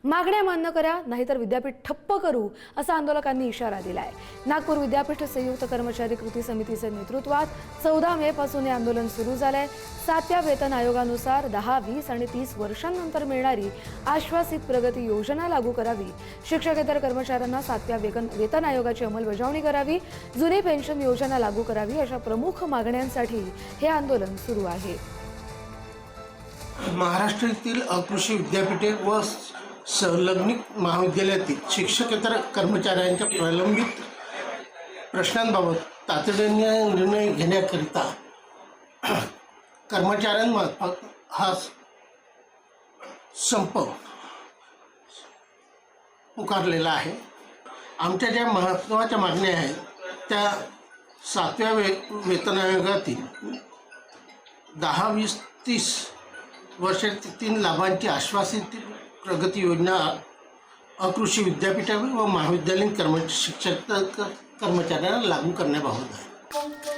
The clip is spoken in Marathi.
मागण्या मान्य करा, नाहीतर विद्यापीठ ठप्प करू, असा आंदोलकांनी इशारा दिलाय। नागपूर विद्यापीठ संयुक्त कर्मचारी कृती समितीच्या नेतृत्वात 14 मे पासून हे आंदोलन सुरू झालंय। 7व्या वेतन आयोगानुसार 10, 20 आणि 30 वर्षांनंतर मिळणारी आश्वासित प्रगती योजना लागू करावी, शिक्षकेतर कर्मचाऱ्यांना 7व्या वेतन आयोगाची अंमलबजावणी करावी, जुनी पेन्शन योजना लागू करावी, अशा प्रमुख मागण्यांसाठी हे आंदोलन सुरू आहे। महाराष्ट्रातील अकृषी विद्यापीठे व संलग्नित महाविद्यालयातील शिक्षकेतर कर्मचाऱ्यांच्या प्रलंबित प्रश्नांबाबत तातडीने निर्णय घेण्याकरिता कर्मचाऱ्यांमार्फत हा संप पुकारलेला आहे। आमच्या ज्या महत्त्वाच्या मागण्या आहेत त्या 7व्या वेतन आयोगातील 10, 20, 30 वर्षातील 3 लाभांची आश्वासित प्रगती योजना अकृषी विद्यापीठे व महाविद्यालयीन शिक्षक कर्मचाऱ्यांना लागू करण्याबाबत आहे।